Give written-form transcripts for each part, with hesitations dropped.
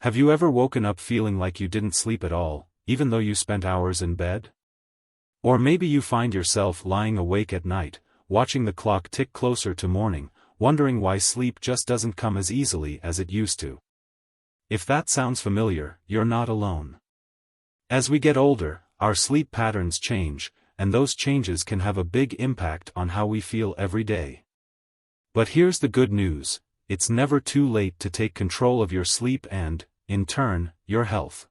Have you ever woken up feeling like you didn't sleep at all, even though you spent hours in bed? Or maybe you find yourself lying awake at night, watching the clock tick closer to morning, wondering why sleep just doesn't come as easily as it used to. If that sounds familiar, you're not alone. As we get older, our sleep patterns change, and those changes can have a big impact on how we feel every day. But here's the good news: it's never too late to take control of your sleep and, in turn, your health.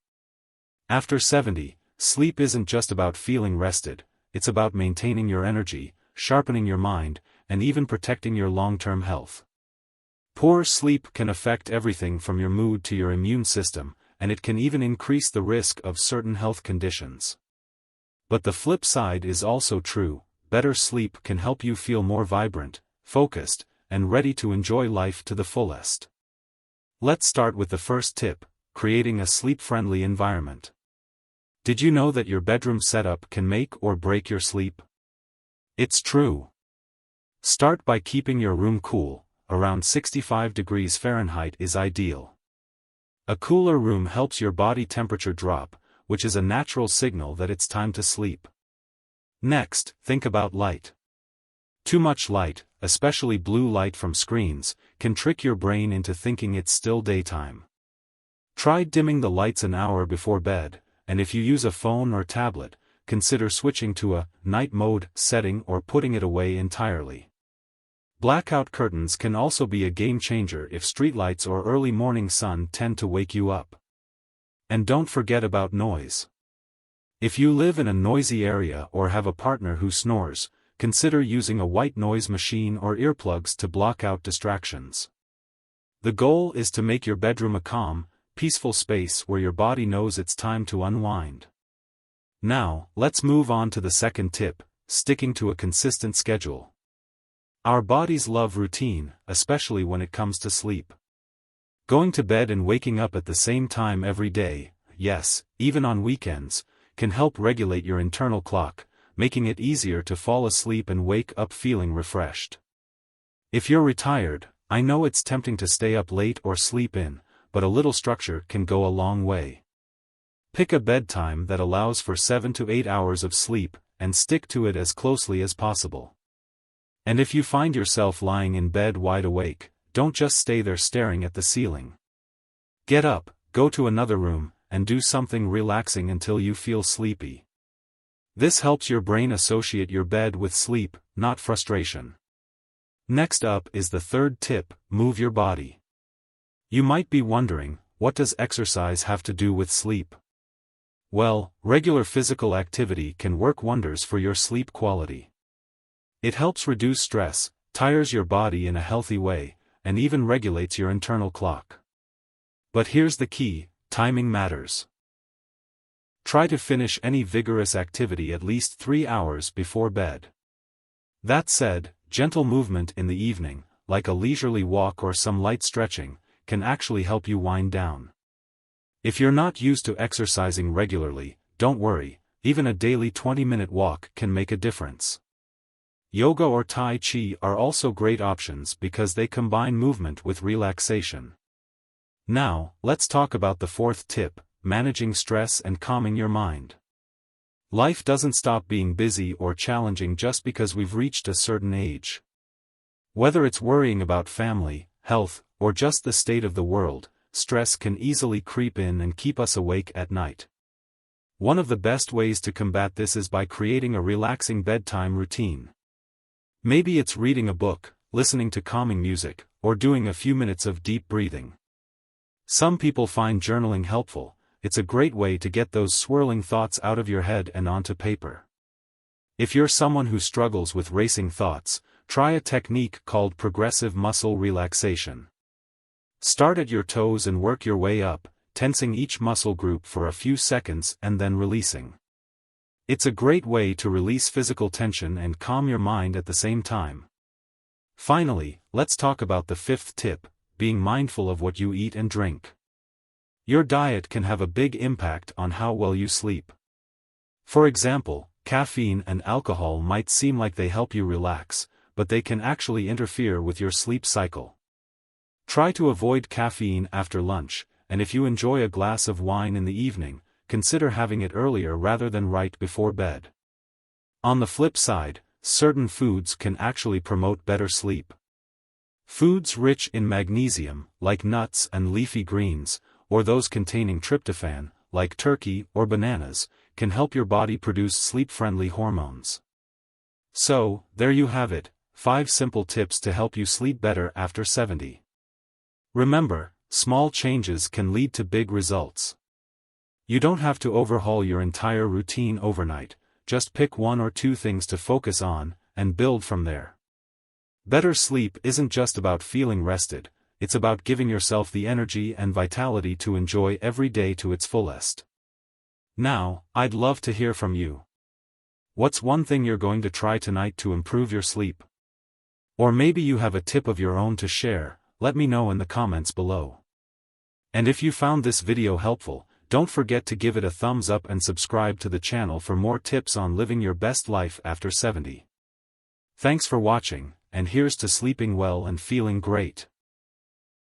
After 70, sleep isn't just about feeling rested, it's about maintaining your energy, sharpening your mind, and even protecting your long-term health. Poor sleep can affect everything from your mood to your immune system, and it can even increase the risk of certain health conditions. But the flip side is also true: better sleep can help you feel more vibrant, focused, and ready to enjoy life to the fullest. Let's start with the first tip: creating a sleep-friendly environment. Did you know that your bedroom setup can make or break your sleep? It's true. Start by keeping your room cool. Around 65 degrees Fahrenheit is ideal. A cooler room helps your body temperature drop, which is a natural signal that it's time to sleep. Next, think about light. Too much light, especially blue light from screens, can trick your brain into thinking it's still daytime. Try dimming the lights an hour before bed, and if you use a phone or tablet, consider switching to a night mode setting or putting it away entirely. Blackout curtains can also be a game changer if streetlights or early morning sun tend to wake you up. And don't forget about noise. If you live in a noisy area or have a partner who snores, consider using a white noise machine or earplugs to block out distractions. The goal is to make your bedroom a calm, peaceful space where your body knows it's time to unwind. Now, let's move on to the second tip: sticking to a consistent schedule. Our bodies love routine, especially when it comes to sleep. Going to bed and waking up at the same time every day, yes, even on weekends, can help regulate your internal clock, making it easier to fall asleep and wake up feeling refreshed. If you're retired, I know it's tempting to stay up late or sleep in, but a little structure can go a long way. Pick a bedtime that allows for 7 to 8 hours of sleep, and stick to it as closely as possible. And if you find yourself lying in bed wide awake, don't just stay there staring at the ceiling. Get up, go to another room, and do something relaxing until you feel sleepy. This helps your brain associate your bed with sleep, not frustration. Next up is the third tip: move your body. You might be wondering, what does exercise have to do with sleep? Well, regular physical activity can work wonders for your sleep quality. It helps reduce stress, tires your body in a healthy way, and even regulates your internal clock. But here's the key: timing matters. Try to finish any vigorous activity at least 3 hours before bed. That said, gentle movement in the evening, like a leisurely walk or some light stretching, can actually help you wind down. If you're not used to exercising regularly, don't worry, even a daily 20-minute walk can make a difference. Yoga or Tai Chi are also great options because they combine movement with relaxation. Now, let's talk about the fourth tip: managing stress and calming your mind. Life doesn't stop being busy or challenging just because we've reached a certain age. Whether it's worrying about family, health, or just the state of the world, stress can easily creep in and keep us awake at night. One of the best ways to combat this is by creating a relaxing bedtime routine. Maybe it's reading a book, listening to calming music, or doing a few minutes of deep breathing. Some people find journaling helpful. It's a great way to get those swirling thoughts out of your head and onto paper. If you're someone who struggles with racing thoughts, try a technique called progressive muscle relaxation. Start at your toes and work your way up, tensing each muscle group for a few seconds and then releasing. It's a great way to release physical tension and calm your mind at the same time. Finally, let's talk about the fifth tip: being mindful of what you eat and drink. Your diet can have a big impact on how well you sleep. For example, caffeine and alcohol might seem like they help you relax, but they can actually interfere with your sleep cycle. Try to avoid caffeine after lunch, and if you enjoy a glass of wine in the evening, consider having it earlier rather than right before bed. On the flip side, certain foods can actually promote better sleep. Foods rich in magnesium, like nuts and leafy greens, or those containing tryptophan, like turkey or bananas, can help your body produce sleep-friendly hormones. So, there you have it, 5 simple tips to help you sleep better after 70. Remember, small changes can lead to big results. You don't have to overhaul your entire routine overnight, just pick 1 or 2 things to focus on, and build from there. Better sleep isn't just about feeling rested, it's about giving yourself the energy and vitality to enjoy every day to its fullest. Now, I'd love to hear from you. What's one thing you're going to try tonight to improve your sleep? Or maybe you have a tip of your own to share, let me know in the comments below. And if you found this video helpful, don't forget to give it a thumbs up and subscribe to the channel for more tips on living your best life after 70. Thanks for watching, and here's to sleeping well and feeling great.